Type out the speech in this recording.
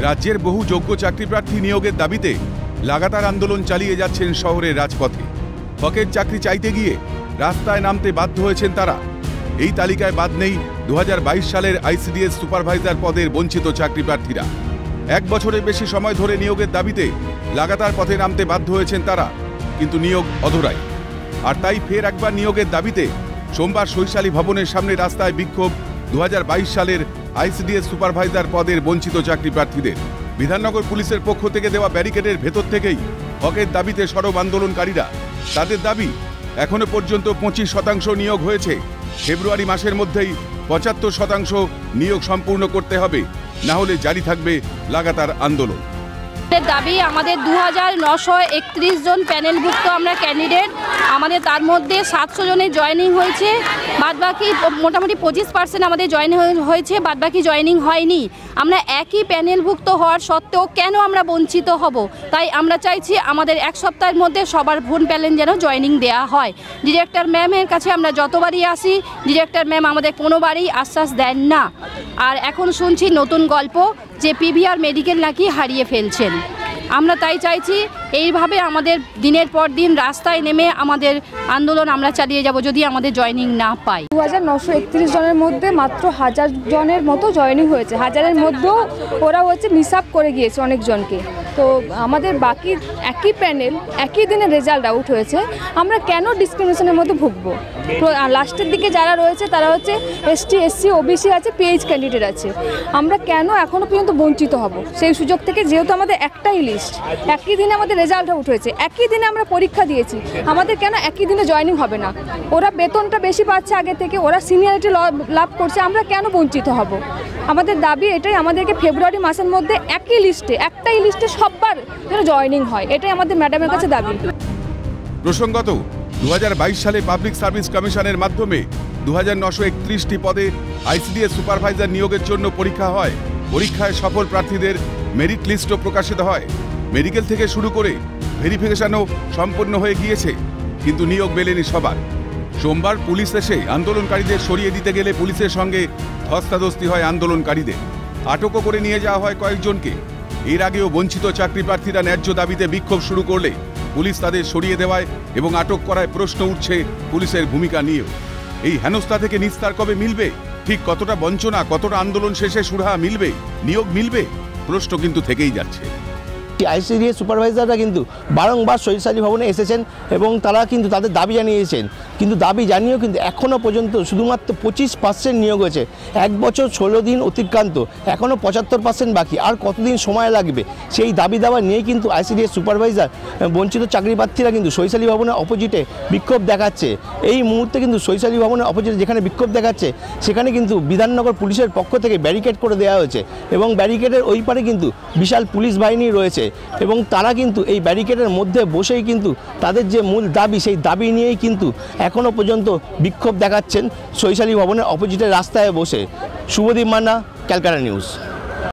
রাজ্যের বহু যোগ্য চাকরিপ্রার্থী নিয়োগের দাবিতে লাগাতার আন্দোলন চালিয়ে যাচ্ছেন শহরের রাজপথে। হকের চাকরি চাইতে গিয়ে রাস্তায় নামতে বাধ্য হয়েছেন তারা। এই তালিকায় বাদ নেই 2022 সালের আইসিডিএস সুপারভাইজার পদের বঞ্চিত চাকরিপ্রার্থীরা। 1 বছরের বেশি সময় ধরে নিয়োগের দাবিতে লাগাতার পথে নামতে বাধ্য হয়েছেন তারা, কিন্তু নিয়োগ অধরাই। আর তাই ফের একবার নিয়োগের দাবিতে সোমবার সৈশালী ভবনের সামনে রাস্তায় বিক্ষোভ 2022 সালের আইসিডিএস সুপারভাইজার পদের বঞ্চিত চাকরিপ্রার্থীদের। বিধাননগর পুলিশের পক্ষ থেকে দেওয়া ব্যারিকেডের ভেতর থেকেই হকের দাবিতে সরব আন্দোলনকারীরা। তাদের দাবি, এখনো পর্যন্ত 25% নিয়োগ হয়েছে, ফেব্রুয়ারি মাসের মধ্যেই 75% নিয়োগ সম্পূর্ণ করতে হবে, না হলে জারি থাকবে লাগাতার আন্দোলন। দাবি আমাদের 2931 জন প্যানেলভুক্ত আমরা ক্যান্ডিডেট, আমাদের তার মধ্যে 700 জনের জয়েনিং হয়েছে, বাদবাকি মোটামুটি 25% আমাদের জয়েনিং হয়েছে, বাদবাকি জয়েনিং হয়নি। আমরা একই প্যানেলভুক্ত হওয়ার সত্ত্বেও কেন আমরা বঞ্চিত হব? তাই আমরা চাইছি আমাদের 1 সপ্তাহের মধ্যে সবার ভোট প্যানেল যেন জয়েনিং দেওয়া হয়। ডিরেক্টর ম্যামের কাছে আমরা যতবারই আসি, ডিরেক্টর ম্যাম আমাদের কোনোবারই আশ্বাস দেন না। আর এখন শুনছি নতুন গল্প যে পিভিআর মেডিকেল নাকি হারিয়ে ফেলছেন। আমরা তাই চাইছি এইভাবে আমাদের দিনের পর দিন রাস্তায় নেমে আমাদের আন্দোলন আমরা চালিয়ে যাব যদি আমাদের জয়েনিং না পাই। 2931 জনের মধ্যে মাত্র 1000 জনের মতো জয়েনিং হয়েছে। 1000-এর মধ্যেও ওরা মিস আপ করে গিয়েছে অনেকজনকে। তো আমাদের বাকি একই প্যানেল একই দিনে রেজাল্ট আউট হয়েছে, আমরা কেন ডিসক্রিমিনেশনের মধ্যে ভুগবো? লাস্টের দিকে যারা রয়েছে তারা এসটি, এসসি, ওবিসি আছে, পিএইচ ক্যান্ডিডেট আছে। আমরা কেন এখনও পর্যন্ত বঞ্চিত হব সেই সুযোগ থেকে? যেহেতু আমাদের একটাই লিস্ট, একই দিনে আমাদের রেজাল্ট আউট হয়েছে, একই দিনে আমরা পরীক্ষা দিয়েছি, আমাদের কেন একই দিনে জয়েনিং হবে না? ওরা বেতনটা বেশি পাচ্ছে আগে থেকে, ওরা সিনিয়রিটি লাভ করছে, আমরা কেন বঞ্চিত হব? আমাদের দাবি এটাই, আমাদেরকে ফেব্রুয়ারি মাসের মধ্যে একই লিস্টে, একটাই লিস্টে সববার যেন জয়েনিং হয়, এটাই আমাদের ম্যাডামের কাছে দাবি। প্রসঙ্গত 2022 সালে পাবলিক সার্ভিস কমিশনের মাধ্যমে 2931টি পদে আইসিডিএস সুপারভাইজার নিয়োগের জন্য পরীক্ষা হয়। পরীক্ষায় সফল প্রার্থীদের মেরিট লিস্টও প্রকাশিত হয়। মেডিকেল থেকে শুরু করে ভেরিফিকেশনও সম্পন্ন হয়ে গিয়েছে, কিন্তু নিয়োগ মেলেনি সবার। সোমবার পুলিশ এসে আন্দোলনকারীদের সরিয়ে দিতে গেলে পুলিশের সঙ্গে ধস্তাধস্তি হয় আন্দোলনকারীদের। আটকও করে নিয়ে যাওয়া হয় কয়েকজনকে। এর আগেও বঞ্চিত চাকরি প্রার্থীরা ন্যায্য দাবিতে বিক্ষোভ শুরু করলে পুলিশ তাদের সরিয়ে দেওয়ায় এবং আটক করায় প্রশ্ন উঠছে পুলিশের ভূমিকা নিয়েও। এই হেনস্থা থেকে নিস্তার কবে মিলবে? ঠিক কতটা বঞ্চনা, কতটা আন্দোলন শেষে সুরাহা মিলবে, নিয়োগ মিলবে? প্রশ্ন কিন্তু থেকেই যাচ্ছে। আইসিডিএস সুপারভাইজাররা কিন্তু বারংবার সৈশালী ভবনে এসেছেন এবং তারা কিন্তু তাদের দাবি জানিয়েছেন, কিন্তু দাবি জানিয়েও কিন্তু এখনও পর্যন্ত শুধুমাত্র 25% নিয়োগ হয়েছে। 1 বছর 16 দিন অতিক্রান্ত, এখনও 75% বাকি। আর কতদিন সময় লাগবে? সেই দাবি দাওয়া নিয়ে কিন্তু আইসিডিএস সুপারভাইজার বঞ্চিত চাকরি প্রার্থীরা কিন্তু সৈশালী ভবনের অপোজিটে বিক্ষোভ দেখাচ্ছে। এই মুহূর্তে কিন্তু সৈশালী ভবনের অপোজিটে যেখানে বিক্ষোভ দেখাচ্ছে সেখানে কিন্তু বিধাননগর পুলিশের পক্ষ থেকে ব্যারিকেড করে দেওয়া হয়েছে এবং ব্যারিকেডের ওই পারে কিন্তু বিশাল পুলিশ বাহিনী রয়েছে এবং তারা কিন্তু এই ব্যারিকেডের মধ্যে বসেই কিন্তু তাদের যে মূল দাবি সেই দাবি নিয়েই কিন্তু এখনও পর্যন্ত বিক্ষোভ দেখাচ্ছেন সৈশালী ভবনের অপোজিটের রাস্তায় বসে। শুভদীপ মান্না, ক্যালকাটা নিউজ।